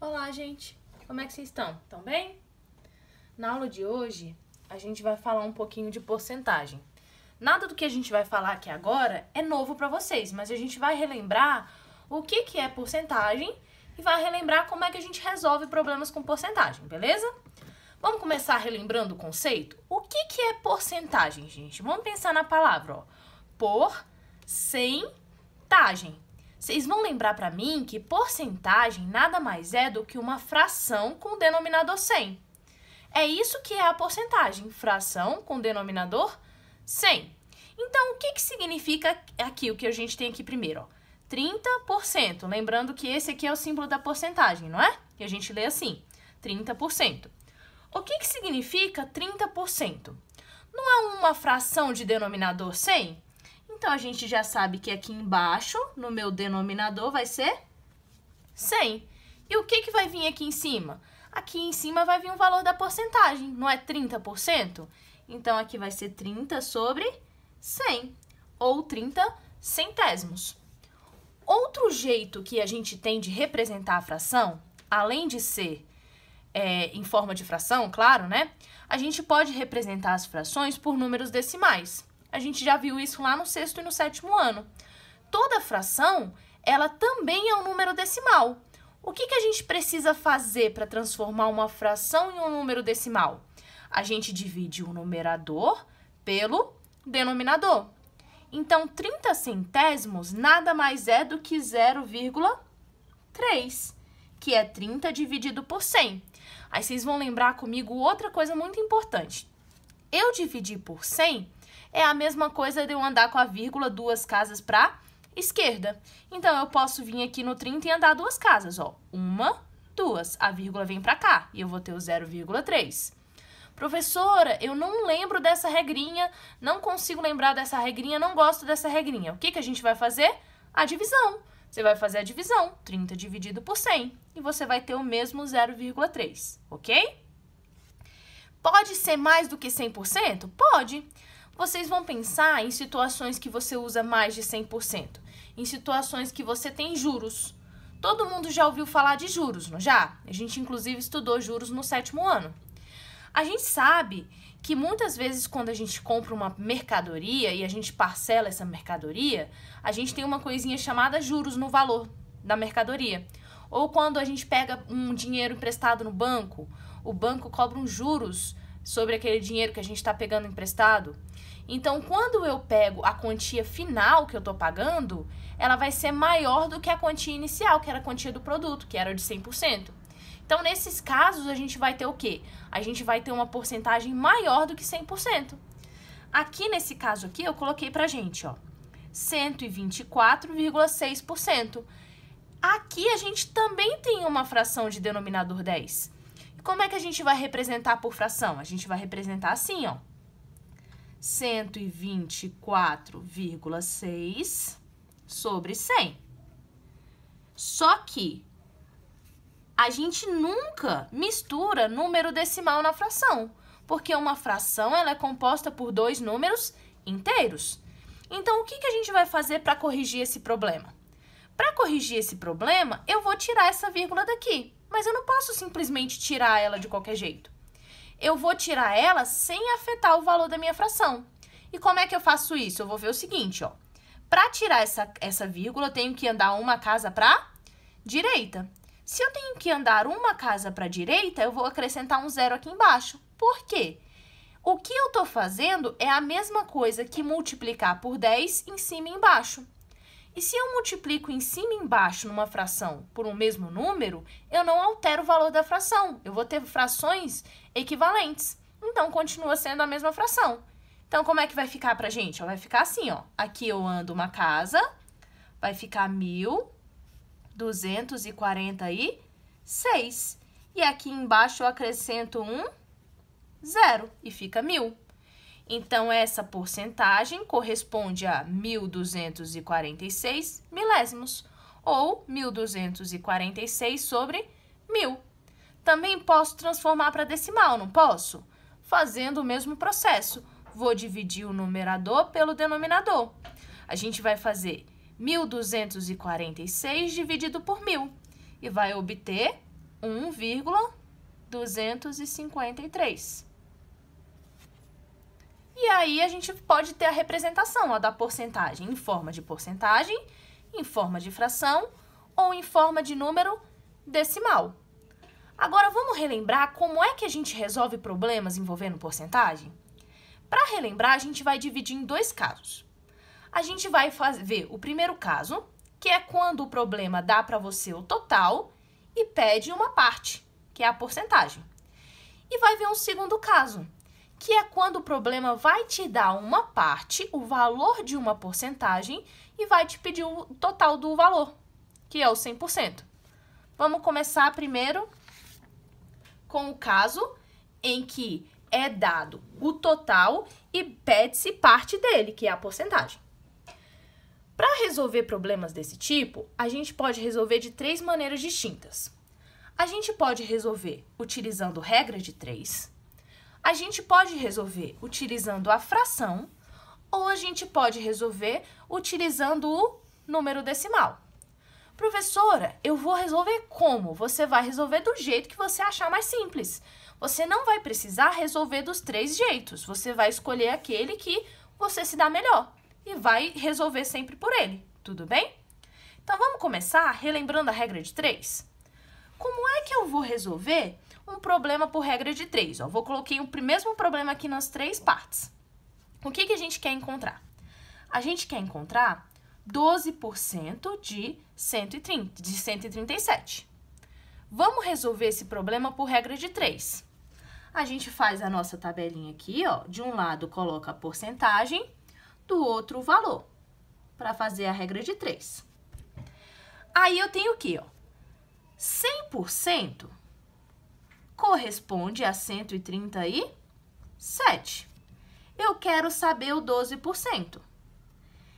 Olá, gente! Como é que vocês estão? Estão bem? Na aula de hoje, a gente vai falar um pouquinho de porcentagem. Nada do que a gente vai falar aqui agora é novo para vocês, mas a gente vai relembrar o que é porcentagem e vai relembrar como é que a gente resolve problemas com porcentagem, beleza? Vamos começar relembrando o conceito? O que é porcentagem, gente? Vamos pensar na palavra, ó. Porcentagem. Vocês vão lembrar para mim que porcentagem nada mais é do que uma fração com denominador 100. É isso que é a porcentagem, fração com denominador 100. Então, o que significa aqui, o que a gente tem aqui primeiro? Ó? 30%, lembrando que esse aqui é o símbolo da porcentagem, não é? E a gente lê assim, 30%. O que significa 30%? Não é uma fração de denominador 100? Então, a gente já sabe que aqui embaixo, no meu denominador, vai ser 100. E o que vai vir aqui em cima? Aqui em cima vai vir o valor da porcentagem, não é 30%? Então, aqui vai ser 30 sobre 100, ou 30 centésimos. Outro jeito que a gente tem de representar a fração, além de ser em forma de fração, claro, né? A gente pode representar as frações por números decimais. A gente já viu isso lá no 6º e no 7º ano. Toda fração, ela também é um número decimal. O que a gente precisa fazer para transformar uma fração em um número decimal? A gente divide o numerador pelo denominador. Então, 30 centésimos nada mais é do que 0,3, que é 30 dividido por 100. Aí vocês vão lembrar comigo outra coisa muito importante. Eu dividir por 100 é a mesma coisa de eu andar com a vírgula 2 casas para a esquerda. Então, eu posso vir aqui no 30 e andar 2 casas, ó. 1, 2. A vírgula vem para cá e eu vou ter o 0,3. Professora, eu não lembro dessa regrinha, não consigo lembrar dessa regrinha, não gosto dessa regrinha. O que a gente vai fazer? A divisão. Você vai fazer a divisão, 30 dividido por 100, e você vai ter o mesmo 0,3, ok? Pode ser mais do que 100%? Pode. Vocês vão pensar em situações que você usa mais de 100%, em situações que você tem juros. Todo mundo já ouviu falar de juros, não já? A gente, inclusive, estudou juros no 7º ano. A gente sabe que muitas vezes quando a gente compra uma mercadoria e a gente parcela essa mercadoria, a gente tem uma coisinha chamada juros no valor da mercadoria. Ou quando a gente pega um dinheiro emprestado no banco, o banco cobra uns juros sobre aquele dinheiro que a gente está pegando emprestado. Então, quando eu pego a quantia final que eu estou pagando, ela vai ser maior do que a quantia inicial, que era a quantia do produto, que era de 100%. Então, nesses casos, a gente vai ter o quê? A gente vai ter uma porcentagem maior do que 100%. Aqui, nesse caso aqui, eu coloquei pra gente, ó, 124,6%. Aqui, a gente também tem uma fração de denominador 10. E como é que a gente vai representar por fração? A gente vai representar assim, ó. 124,6 sobre 100. Só que a gente nunca mistura número decimal na fração, porque uma fração ela é composta por 2 números inteiros. Então, o que a gente vai fazer para corrigir esse problema? Para corrigir esse problema, eu vou tirar essa vírgula daqui, mas eu não posso simplesmente tirar ela de qualquer jeito. Eu vou tirar ela sem afetar o valor da minha fração. E como é que eu faço isso? Eu vou ver o seguinte, ó. Para tirar essa vírgula, eu tenho que andar uma casa para a direita. Se eu tenho que andar uma casa para a direita, eu vou acrescentar um 0 aqui embaixo. Por quê? O que eu estou fazendo é a mesma coisa que multiplicar por 10 em cima e embaixo. E se eu multiplico em cima e embaixo numa fração por um mesmo número, eu não altero o valor da fração. Eu vou ter frações equivalentes. Então, continua sendo a mesma fração. Então, como é que vai ficar pra gente? Vai ficar assim, ó. Aqui eu ando uma casa, vai ficar 1.246. E aqui embaixo eu acrescento um 0 e fica 1.000. Então, essa porcentagem corresponde a 1.246 milésimos, ou 1.246 sobre 1.000. Também posso transformar para decimal, não posso? Fazendo o mesmo processo. Vou dividir o numerador pelo denominador. A gente vai fazer 1.246 dividido por 1.000 e vai obter 1,253. E aí, a gente pode ter a representação ó, da porcentagem em forma de porcentagem, em forma de fração ou em forma de número decimal. Agora, vamos relembrar como é que a gente resolve problemas envolvendo porcentagem? Para relembrar, a gente vai dividir em dois casos. A gente vai ver o primeiro caso, que é quando o problema dá para você o total e pede uma parte, que é a porcentagem. E vai ver um segundo caso, que é quando o problema vai te dar uma parte, o valor de uma porcentagem, e vai te pedir o total do valor, que é o 100%. Vamos começar primeiro com o caso em que é dado o total e pede-se parte dele, que é a porcentagem. Para resolver problemas desse tipo, a gente pode resolver de três maneiras distintas. A gente pode resolver utilizando regra de 3, a gente pode resolver utilizando a fração, ou a gente pode resolver utilizando o número decimal. Professora, eu vou resolver como? Você vai resolver do jeito que você achar mais simples. Você não vai precisar resolver dos três jeitos. Você vai escolher aquele que você se dá melhor e vai resolver sempre por ele, tudo bem? Então, vamos começar relembrando a regra de 3? Como é que eu vou resolver um problema por regra de 3? Ó, vou colocar o mesmo problema aqui nas três partes. O que a gente quer encontrar? A gente quer encontrar 12% de 137. Vamos resolver esse problema por regra de 3. A gente faz a nossa tabelinha aqui, ó. De um lado coloca a porcentagem, do outro o valor, para fazer a regra de 3. Aí eu tenho aqui, ó, 100% corresponde a 137. Eu quero saber o 12%.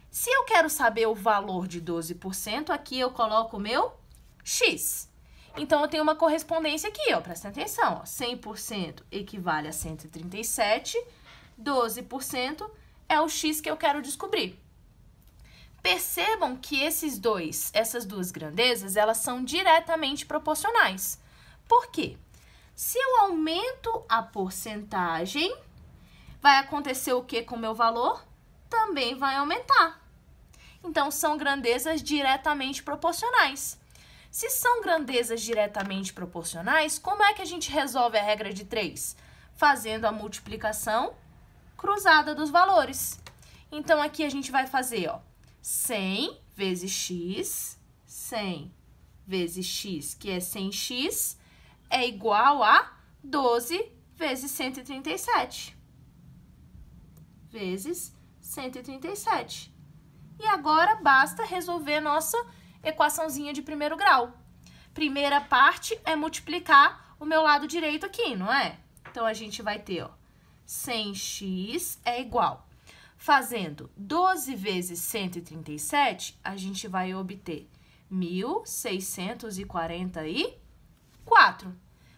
Se eu quero saber o valor de 12%, aqui eu coloco o meu x. Então, eu tenho uma correspondência aqui, ó, presta atenção, ó, 100% equivale a 137, 12% é o x que eu quero descobrir. Percebam que essas duas grandezas, elas são diretamente proporcionais. Por quê? Se eu aumento a porcentagem, vai acontecer o que com o meu valor? Também vai aumentar. Então, são grandezas diretamente proporcionais. Se são grandezas diretamente proporcionais, como é que a gente resolve a regra de 3? Fazendo a multiplicação cruzada dos valores. Então, aqui a gente vai fazer, ó, 100 vezes x, 100 vezes x, que é 100x, é igual a 12 vezes 137. Vezes 137. E agora, basta resolver a nossa equaçãozinha de primeiro grau. Primeira parte é multiplicar o meu lado direito aqui, não é? Então, a gente vai ter, ó, 100x é igual. Fazendo 12 vezes 137, a gente vai obter 1.644.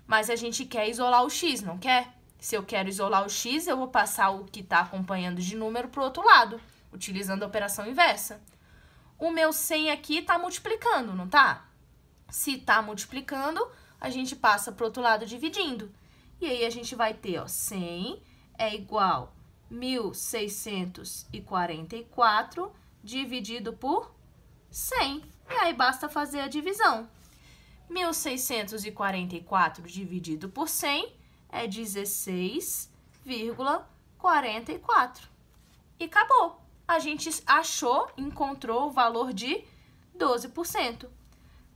Mas a gente quer isolar o x, não quer? Se eu quero isolar o x, eu vou passar o que está acompanhando de número para o outro lado, utilizando a operação inversa. O meu 100 aqui está multiplicando, não tá? Se está multiplicando, a gente passa para o outro lado dividindo. E aí, a gente vai ter, ó, 100 é igual a 1.644 dividido por 100. E aí, basta fazer a divisão. 1.644 dividido por 100 é 16,44. E acabou. A gente achou, encontrou o valor de 12%.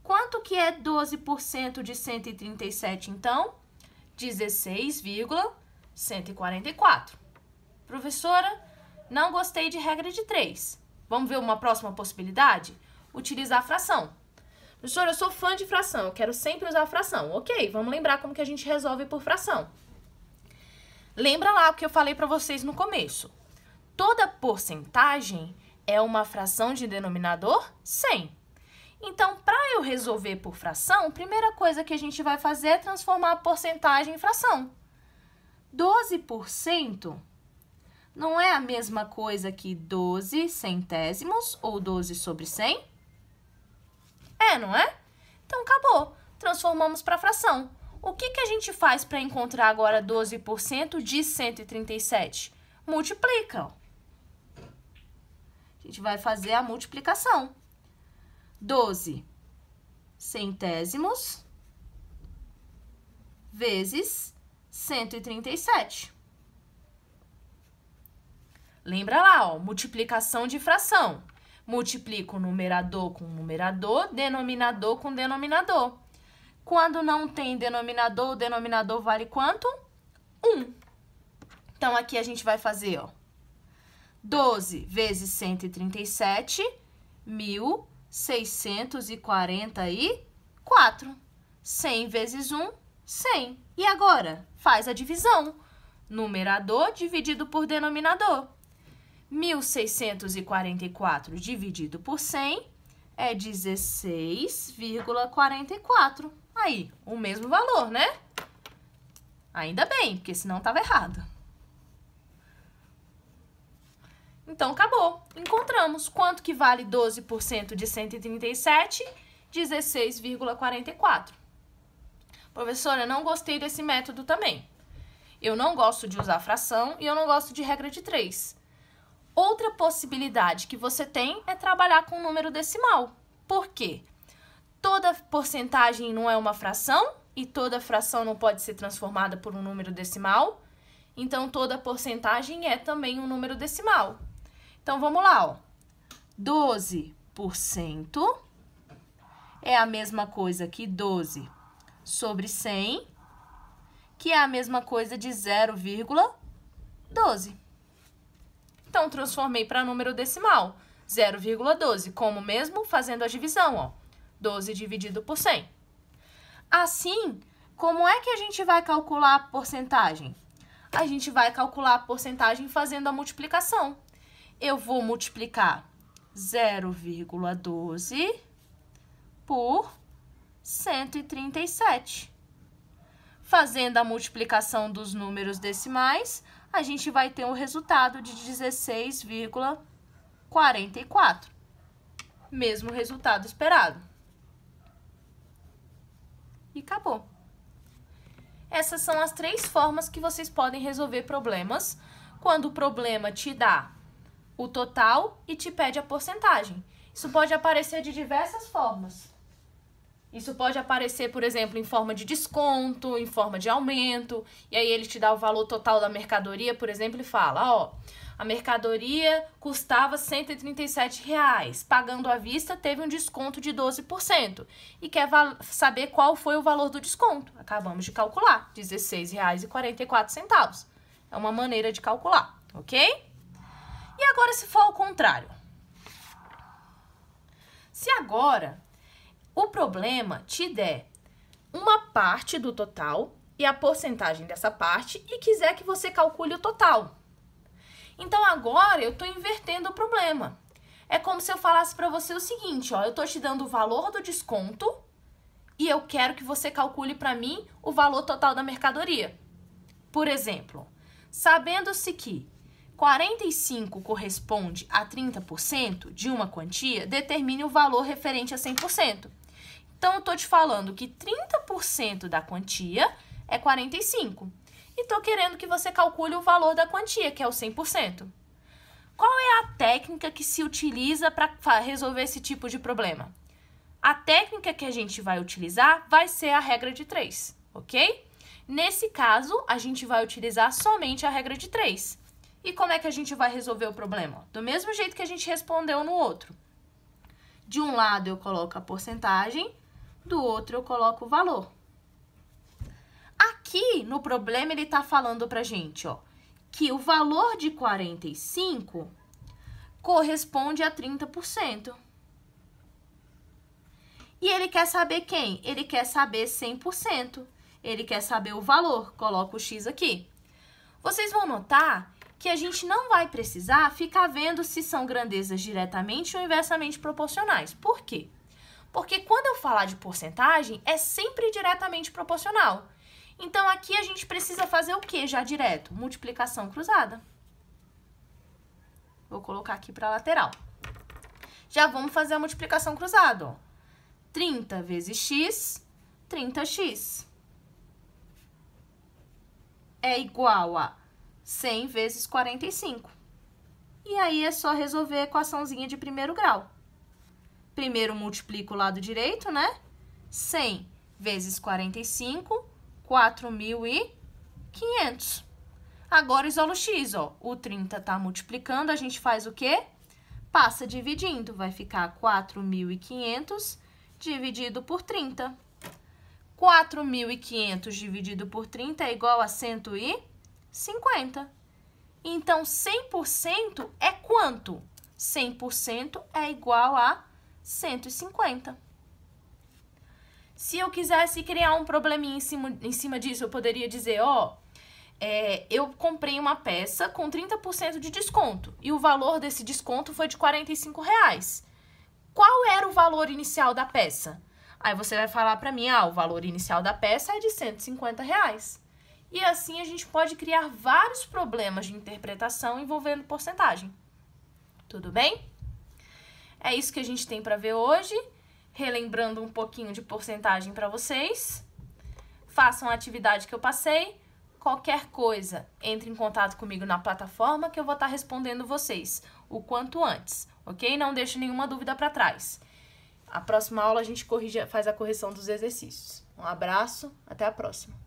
Quanto que é 12% de 137, então? 16,144. Professora, não gostei de regra de 3. Vamos ver uma próxima possibilidade? Utilizar a fração. Professora, eu sou fã de fração, eu quero sempre usar a fração. Ok, vamos lembrar como que a gente resolve por fração. Lembra lá o que eu falei para vocês no começo. Toda porcentagem é uma fração de denominador 100. Então, para eu resolver por fração, a primeira coisa que a gente vai fazer é transformar a porcentagem em fração. 12% não é a mesma coisa que 12 centésimos ou 12 sobre 100? É, não é? Então, acabou. transformamos para fração. O que a gente faz para encontrar agora 12% de 137? Multiplica. Ó. A gente vai fazer a multiplicação. 12 centésimos vezes 137. Lembra lá, ó, multiplicação de fração. Multiplico o numerador com numerador, denominador com denominador. Quando não tem denominador, o denominador vale quanto? 1. Então, aqui a gente vai fazer, ó, 12 vezes 137, 1.644. 100 vezes 1, 100. E agora? Faz a divisão. Numerador dividido por denominador. 1.644 dividido por 100 é 16,44. Aí, o mesmo valor, né? Ainda bem, porque senão estava errado. Então, acabou. Encontramos quanto que vale 12% de 137? 16,44. Professora, eu não gostei desse método também. Eu não gosto de usar fração e eu não gosto de regra de 3. Outra possibilidade que você tem é trabalhar com número decimal. Por quê? Toda porcentagem não é uma fração e toda fração não pode ser transformada por um número decimal. Então, toda porcentagem é também um número decimal. Então, vamos lá, ó. 12% é a mesma coisa que 12 sobre 100, que é a mesma coisa de 0,12. Então, transformei para número decimal, 0,12, como mesmo fazendo a divisão, ó. 12 dividido por 100. Assim, como é que a gente vai calcular a porcentagem? A gente vai calcular a porcentagem fazendo a multiplicação. Eu vou multiplicar 0,12 por 137. Fazendo a multiplicação dos números decimais, a gente vai ter um resultado de 16,44. Mesmo resultado esperado. E acabou. Essas são as 3 formas que vocês podem resolver problemas quando o problema te dá o total e te pede a porcentagem. Isso pode aparecer de diversas formas. Isso pode aparecer, por exemplo, em forma de desconto, em forma de aumento, e aí ele te dá o valor total da mercadoria, por exemplo, e fala, ó, a mercadoria custava R$ 137,00, pagando à vista teve um desconto de 12%, e quer saber qual foi o valor do desconto. Acabamos de calcular, R$ 16,44. É uma maneira de calcular, ok? E agora se for ao contrário? Se agora o problema te der uma parte do total e a porcentagem dessa parte e quiser que você calcule o total. Então, agora eu estou invertendo o problema. É como se eu falasse para você o seguinte, ó, eu estou te dando o valor do desconto e eu quero que você calcule para mim o valor total da mercadoria. Por exemplo, sabendo-se que 45 corresponde a 30% de uma quantia, determine o valor referente a 100%. Então, eu estou te falando que 30% da quantia é 45. E estou querendo que você calcule o valor da quantia, que é o 100%. Qual é a técnica que se utiliza para resolver esse tipo de problema? A técnica que a gente vai utilizar vai ser a regra de 3, ok? Nesse caso, a gente vai utilizar somente a regra de 3. E como é que a gente vai resolver o problema? Do mesmo jeito que a gente respondeu no outro. De um lado eu coloco a porcentagem, do outro eu coloco o valor. Aqui, no problema, ele está falando pra gente, ó, que o valor de 45 corresponde a 30%. E ele quer saber quem? Ele quer saber 100%. Ele quer saber o valor. Coloca o X aqui. Vocês vão notar que a gente não vai precisar ficar vendo se são grandezas diretamente ou inversamente proporcionais. Por quê? Porque quando eu falar de porcentagem, é sempre diretamente proporcional. Então, aqui a gente precisa fazer o quê já direto? Multiplicação cruzada. Vou colocar aqui para a lateral. Já vamos fazer a multiplicação cruzada, ó. 30 vezes x 30x é igual a 100 vezes 45. E aí é só resolver a equaçãozinha de primeiro grau. Primeiro multiplico o lado direito, né? 100 vezes 45, 4.500. Agora isola o x, ó. O 30 tá multiplicando, a gente faz o quê? Passa dividindo. Vai ficar 4.500 dividido por 30. 4.500 dividido por 30 é igual a 150. Então, 100% é quanto? 100% é igual a 150. Se eu quisesse criar um probleminha em cima disso, eu poderia dizer, ó, eu comprei uma peça com 30% de desconto e o valor desse desconto foi de R$45. Qual era o valor inicial da peça? Aí você vai falar para mim, o valor inicial da peça é de R$150. E assim a gente pode criar vários problemas de interpretação envolvendo porcentagem. Tudo bem? É isso que a gente tem para ver hoje. Relembrando um pouquinho de porcentagem para vocês. Façam a atividade que eu passei. Qualquer coisa, entre em contato comigo na plataforma que eu vou estar respondendo vocês o quanto antes, ok? Não deixe nenhuma dúvida para trás. A próxima aula a gente faz a correção dos exercícios. Um abraço, até a próxima.